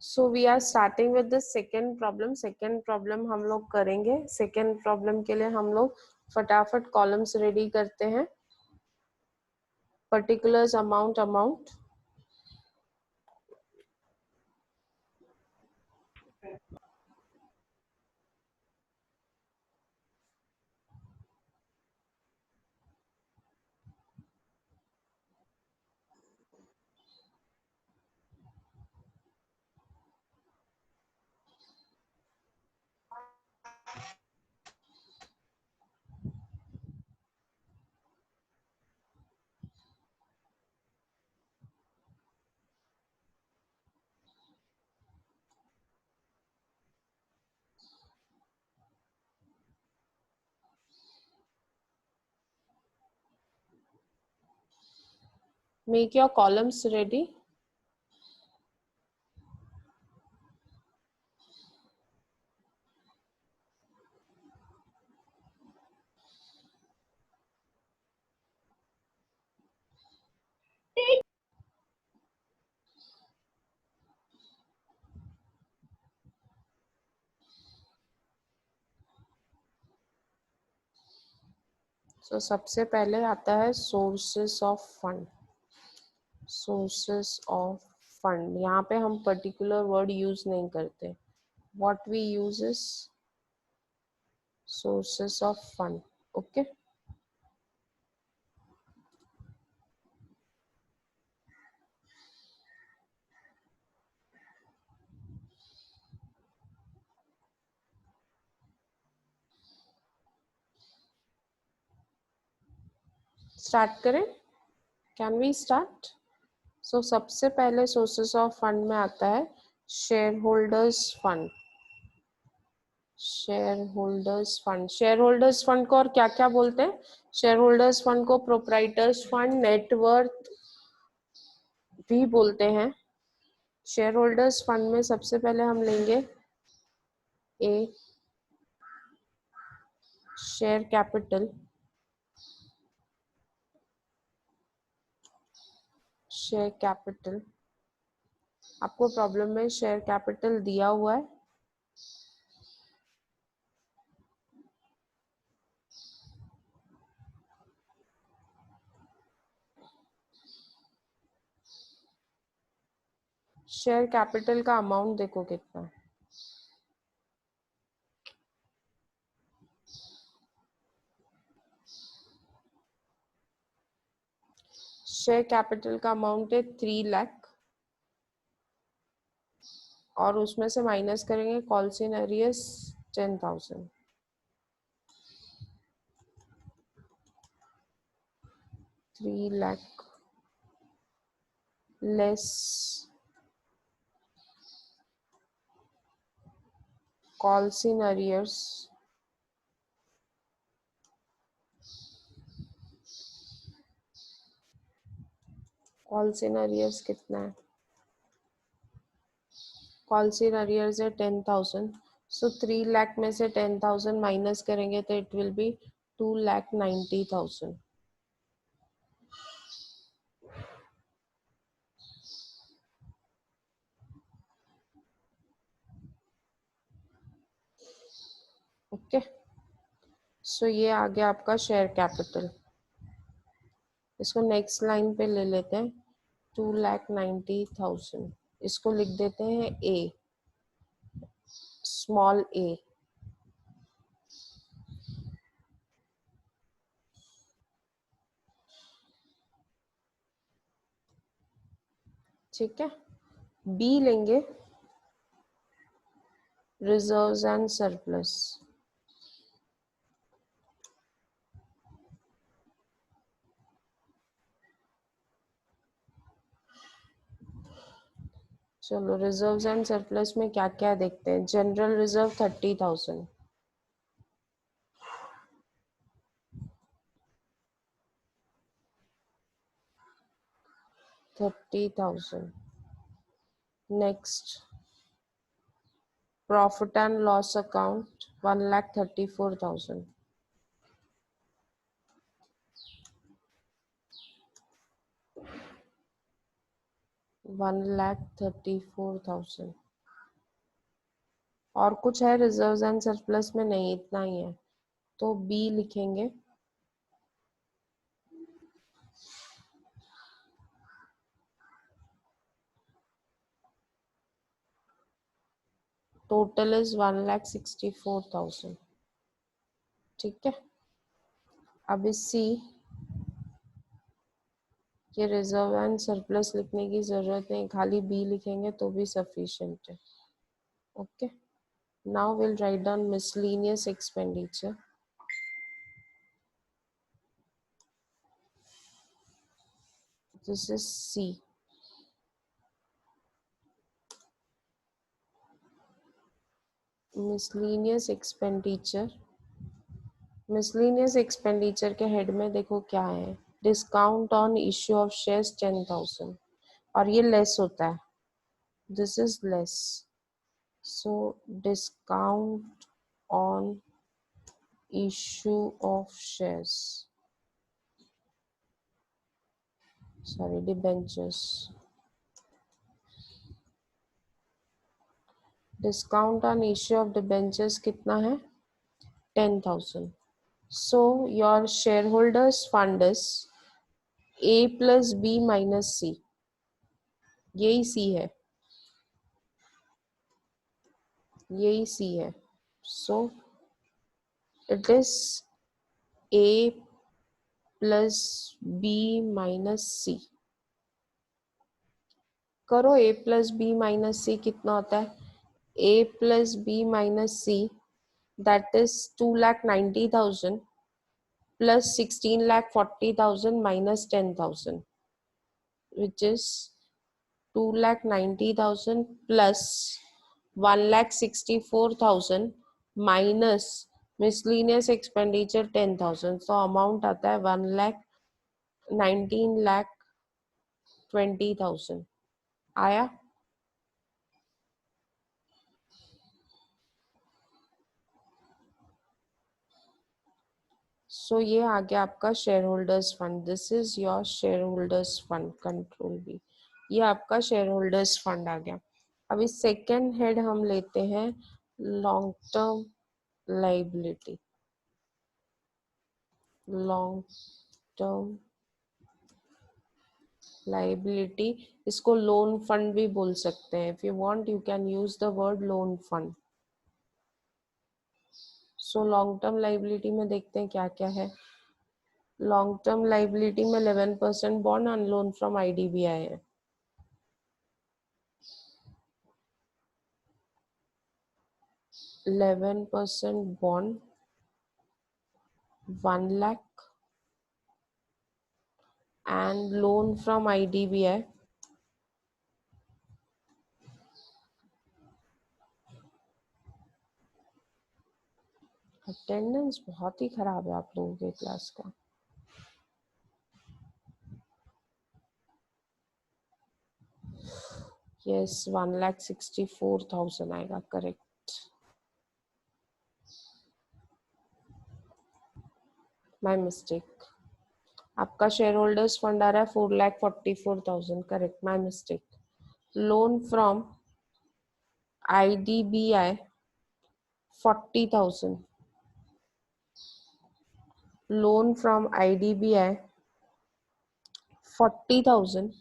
So we are starting with the second problem. Second problem हम लोग करेंगे. Second problem के लिए हम लोग फटाफट कॉलम्स रेडी करते हैं. Particulars, amount. Make your columns ready. So सबसे पहले आता है sources of fund. Sources of fund, यहाँ पे हम पर्टिकुलर वर्ड यूज नहीं करते. What we use is sources of fund. Okay. Start करें. Can we start? सो सबसे पहले सोर्सेस ऑफ फंड में आता है share holders fund. Share holders fund. Share holders fund को और क्या क्या बोलते हैं? शेयर होल्डर्स फंड को प्रोप्राइटर्स फंड, नेटवर्थ भी बोलते हैं. शेयर होल्डर्स फंड में सबसे पहले हम लेंगे ए शेयर कैपिटल. शेयर कैपिटल, आपको प्रॉब्लम में शेयर कैपिटल दिया हुआ है. शेयर कैपिटल का अमाउंट देखो कितना है. शेयर कैपिटल का अमाउंट है 3 लाख और उसमें से माइनस करेंगे calls in areas 10,000. 3 lakh less calls in arrears. Calls in arrears कितना है? कॉल्स इन एरियर्स है 10,000. सो 3 लाख में से 10,000 माइनस करेंगे तो इट विल बी 2,90,000. ओके. सो ये आ गया आपका शेयर कैपिटल. इसको नेक्स्ट लाइन पे ले लेते हैं. 2,90,000 इसको लिख देते हैं ए, स्मॉल ए. ठीक है. बी लेंगे रिजर्व्स एंड सरप्लस. चलो रिजर्व्स एंड सरप्लस में क्या क्या देखते हैं. General reserve 30,000. Next profit and loss account 1,34,000. 1,34,000. और कुछ है रिजर्व्स एंड सरप्लस में? नहीं, इतना ही है, तो बी लिखेंगे। Total is 1,64,000। ठीक है, अब इस सी ये रिजर्व एंड सरप्लस लिखने की जरूरत नहीं, खाली बी लिखेंगे तो भी सफिशिएंट है। Okay, now will write down miscellaneous expenditure. This is C. Miscellaneous expenditure, miscellaneous expenditure के हेड में देखो क्या है, discount on issue of shares 10,000, और ये लेस होता है, this is less, so discount on issue of shares, sorry, debentures, discount on issue of debentures कितना है, 10,000। so your shareholders fund is a plus b minus c, यही c है, यही c है, so it is a plus b minus c। करो, a plus b minus c कितना होता है, a plus b minus c, that is 2,90,000 plus 16,40,000 minus 10,000, which is 2,90,000 plus 1,64,000 minus miscellaneous expenditure 10,000, so amount आता है 1,19,20,000। आया? सो ये आ गया आपका share holders fund, this is your share holders fund, control B, ये आपका शेयर होल्डर्स फंड आ गया। अभी सेकेंड हेड हम लेते हैं long term liability, long term liability, इसको लोन फंड भी बोल सकते हैं, if you want you can use the word loan fund. So long term liability में देखते हैं क्या क्या है। लॉन्ग टर्म लाइबिलिटी में 11% bond on loan from IDBI है, 11% bond, 1 lakh, and loan from IDBI, attendance बहुत ही खराब है आप लोगों के क्लास का। यस, 1,64,000 आएगा, करेक्ट, माय मिस्टेक। आपका शेयर होल्डर्स फंड आ रहा है 4,44,000, correct, my mistake. Loan from IDBI 40,000, loan from IDBI 40,000,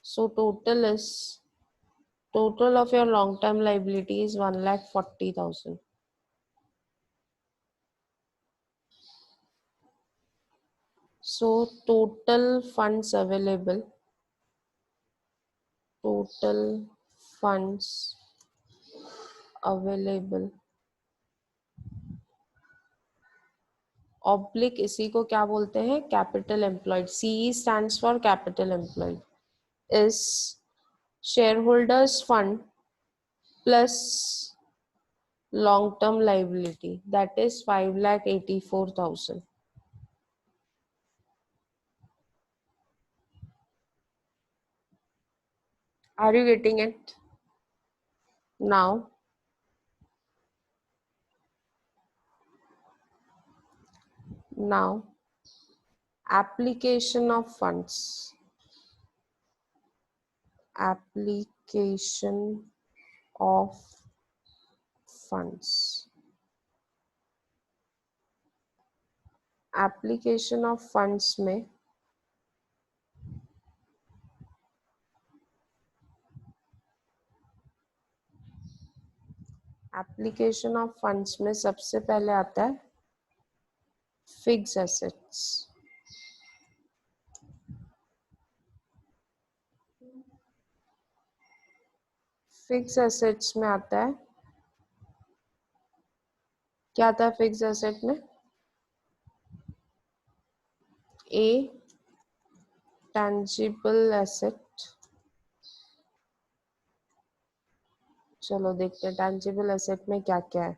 so total of your long term liability is 1,40,000. So total funds available, total funds available oblique, इसी को क्या बोलते हैं, capital employed, CE stands for capital employed, is share holders fund plus long term liability, that is 5,84,000। Are you getting it now? Now, application of funds, application of funds. Application of funds में सबसे पहले आता है fixed assets. Fixed assets में आता है, क्या आता है फिक्स्ड एसेट में? ए टेंजिबल एसेट। चलो देखते हैं टेंजिबल एसेट में क्या क्या है।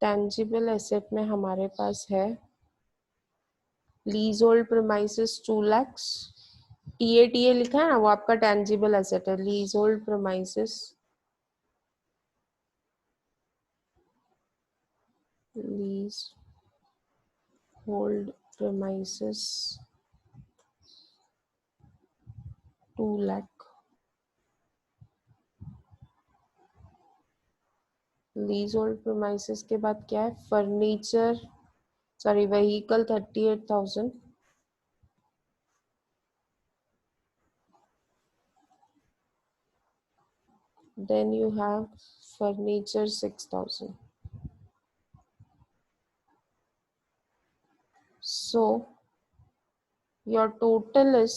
टेंजिबल एसेट में हमारे पास है lease hold premises 2 lakhs। TA लिखा है ना, वो आपका टेंजिबल एसेट है। Lease hold premises, lease hold premises 2 lakh। Lease hold premises के बाद क्या है? Furniture, sorry vehicle 38,000। Then you have furniture 6,000. So your total is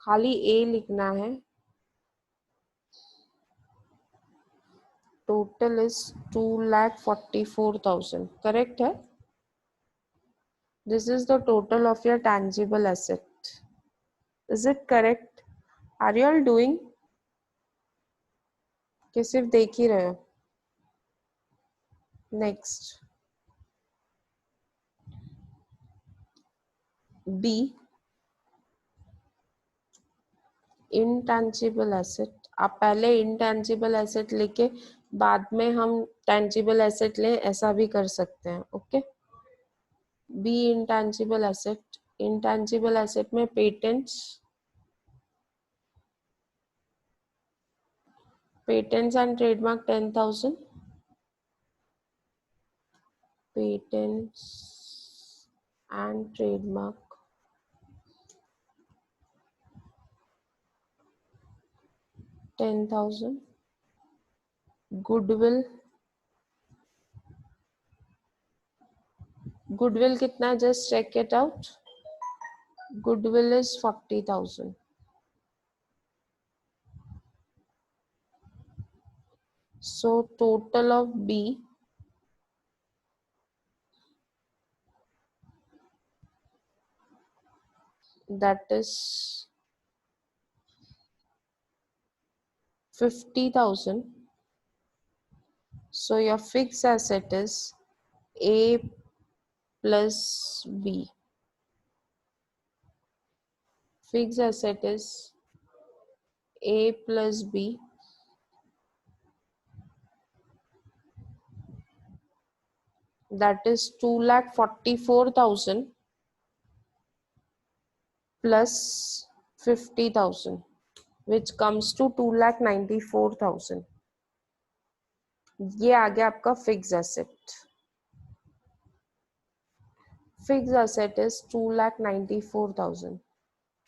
खाली ए लिखना है। टोटल इज 2,44,000, करेक्ट है? This is the total of your tangible asset. Is it correct? Are you all doing कि सिर्फ देख ही रहे हो? Next B intangible asset. आप पहले इनटेंजिबल एसेट लेके बाद में हम टेंजिबल एसेट लें, ऐसा भी कर सकते हैं। Okay, B intangible asset. Intangible asset में patents and trademark 10,000। Patents and trademark 10,000। Goodwill कितना है? Just check it out. Goodwill is 40,000। So total of B that is 50,000. So your fixed asset is A plus B. Fixed asset is A plus B. That is 2,44,000 plus 50,000, which comes to 2,94,000. ये आ गया आपका fix asset. Fix asset is 2,94,000।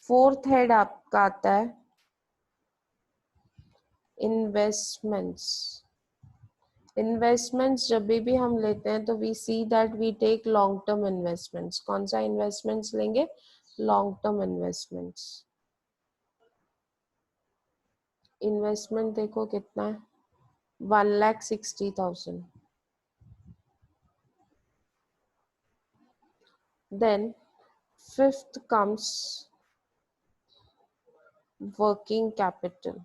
Fourth head आपका आता है investments. Investments जब भी हम लेते हैं तो we see that we take long term investments. कौन सा इन्वेस्टमेंट्स लेंगे? Long term investments. इन्वेस्टमेंट देखो कितना है, 1,60,000। Then fifth comes working capital.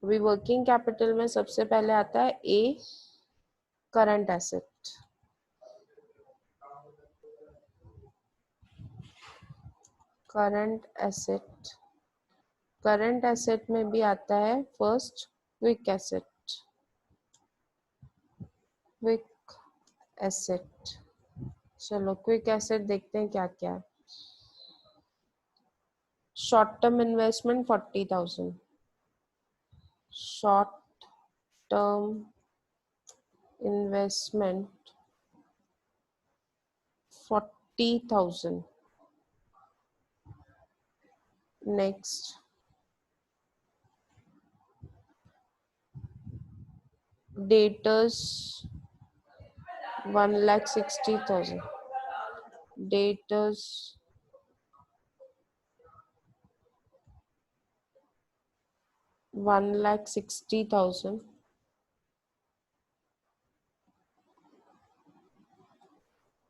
अभी वर्किंग कैपिटल में सबसे पहले आता है a current asset. Current asset, current asset में भी आता है first quick asset. Quick asset, चलो क्विक एसेट देखते हैं क्या क्या है। Short term investment 40,000, short term investment 40,000। Next, debtors 1,60,000, debtors 1,60,000,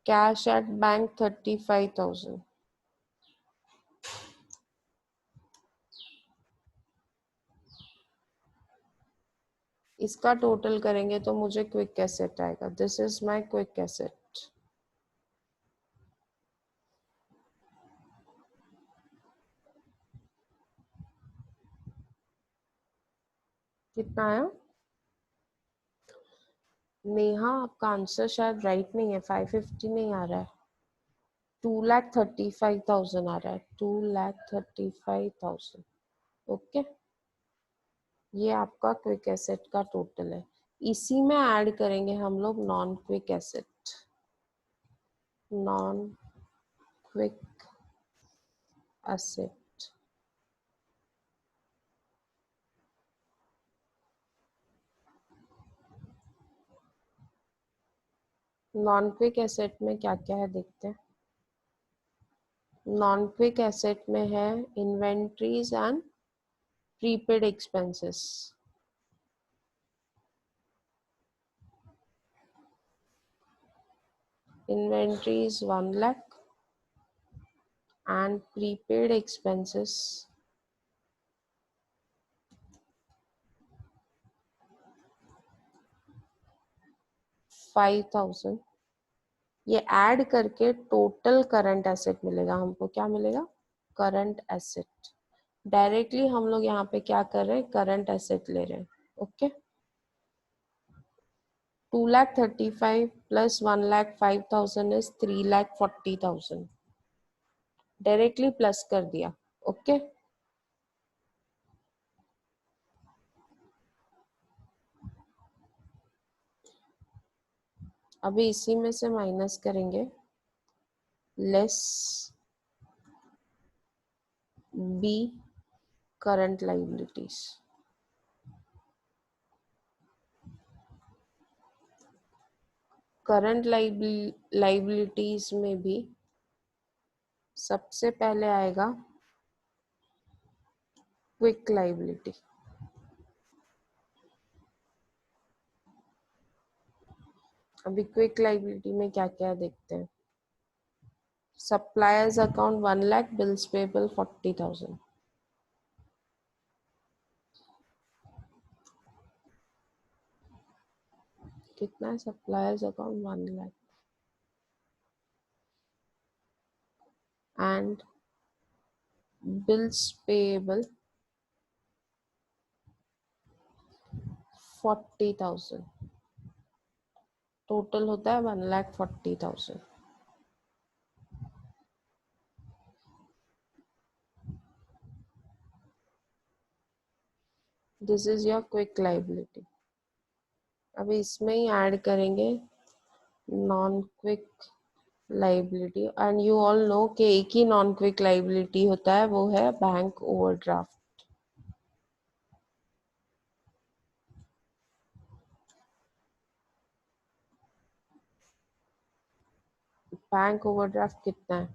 cash at bank 35,000। इसका टोटल करेंगे तो मुझे क्विक एसेट आएगा। This is my quick asset. कितना आया? नेहा आपका आंसर शायद राइट नहीं है, 550 नहीं आ रहा है, 2,35,000 आ रहा है, 2,35,000। ओके, ये आपका क्विक एसेट का टोटल है। इसी में ऐड करेंगे हम लोग non quick asset, non quick asset. Non quick asset में क्या क्या है देखते हैं। नॉन क्विक एसेट में है inventories and prepaid expenses. Inventory is 1 lakh and prepaid expenses 5,000। ये ऐड करके टोटल करंट एसेट मिलेगा हमको। क्या मिलेगा? Current asset. डायरेक्टली हम लोग यहाँ पे क्या कर रहे हैं, करंट एसेट ले रहे हैं। Okay, 2,35,000 plus 1,05,000 is 3,40,000। Directly plus कर दिया। ओके, अभी इसी में से माइनस करेंगे, less B current liabilities. Current liabilities में भी सबसे पहले आएगा क्विक लाइबिलिटी। अभी क्विक लाइबिलिटी में क्या क्या देखते हैं। Suppliers account 1 lakh, bills payable 40,000। कितना है? Suppliers account 1 lakh and bills payable 40,000। Total होता है 1,40,000। This is your quick liability. अभी इसमें ही ऐड करेंगे non quick liability, and you all know कि एक ही नॉन क्विक लाइबिलिटी होता है, वो है बैंक ओवरड्राफ्ट। बैंक ओवरड्राफ्ट कितना है?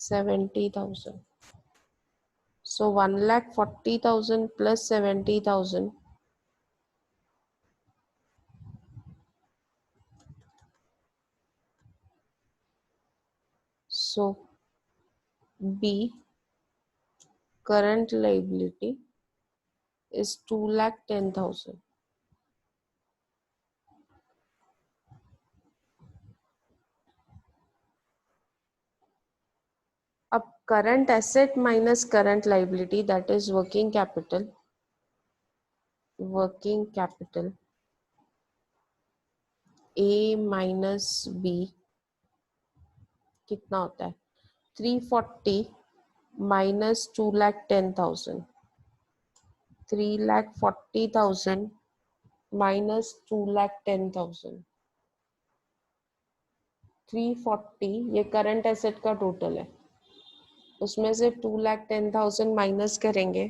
70,000। So 1,40,000 plus 70,000, so B current liability is 2,10,000। अब current asset minus current liability, that is working capital. Working capital A minus B कितना होता है 340 माइनस 2,10,000 3,40,000 माइनस 2,10,000 340 ये करंट एसेट का टोटल है, उसमें से 2,10,000 माइनस करेंगे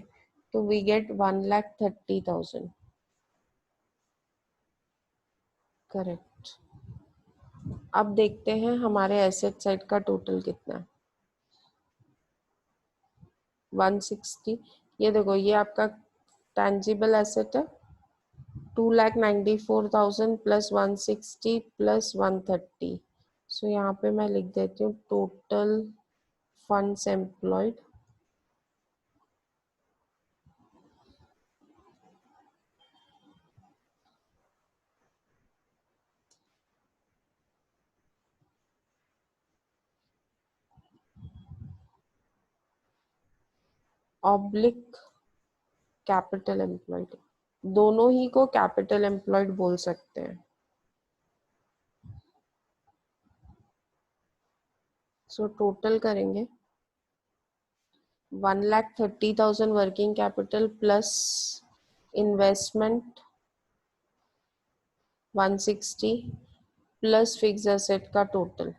तो वी गेट 1,30,000 करेक्ट। अब देखते हैं हमारे एसेट साइड का टोटल कितना है 160। ये देखो ये आपका टैंजिबल एसेट है 2,94,000 प्लस 160 प्लस 130। सो यहाँ पे मैं लिख देती हूँ total funds employed oblique capital employed, दोनों ही को कैपिटल एम्प्लॉयड बोल सकते हैं। सो टोटल करेंगे 1,30,000 working capital plus investment 160 plus fixed asset का टोटल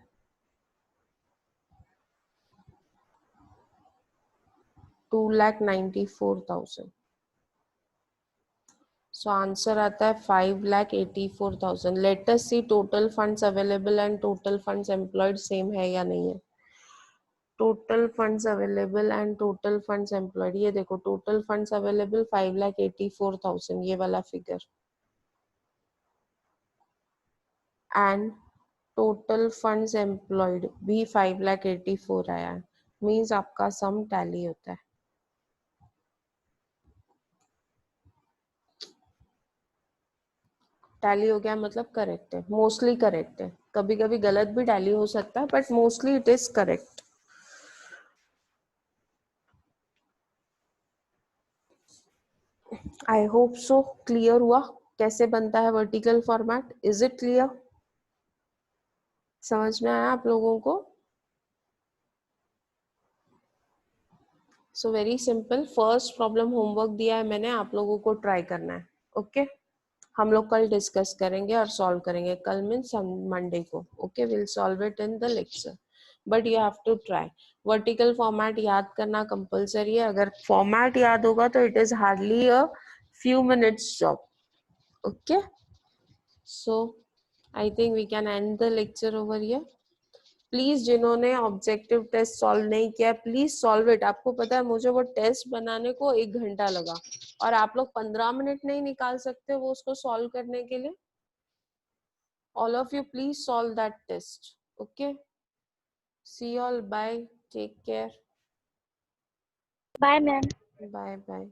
2,94,000। सो आंसर आता है 5,84,000। Let us see total funds available and total funds employed same है या नहीं है। Total funds available and total funds employed, ये देखो टोटल फंड्स अवेलेबल 5,84,000 ये वाला figure and total funds employed भी 5,84,000 आया है, मीन्स आपका सम टैली होता है। टैली हो गया मतलब करेक्ट है, मोस्टली करेक्ट है, कभी कभी गलत भी टैली हो सकता है but mostly it is correct. I hope so clear हुआ कैसे बनता है vertical format. Is it clear, समझ में आया आप लोगों को? So very simple, first problem homework दिया है मैंने, आप लोगों को ट्राई करना है। ओके हम लोग कल डिस्कस करेंगे और सॉल्व करेंगे, कल मीन्स मंडे को। Okay will solve it in the lecture but you have to try. Vertical format याद करना कंपलसरी है, अगर फॉर्मेट याद होगा तो it is hardly a few minutes job. Okay, so I think we can end the lecture over here. Please जिन्होंने objective test solve नहीं किया प्लीज सॉल्व इट। आपको पता है मुझे वो टेस्ट बनाने को 1 घंटा लगा और आप लोग 15 मिनट नहीं निकाल सकते वो उसको सॉल्व करने के लिए। All of you please solve that test. Okay see all, bye, take care, bye ma'am. Bye bye.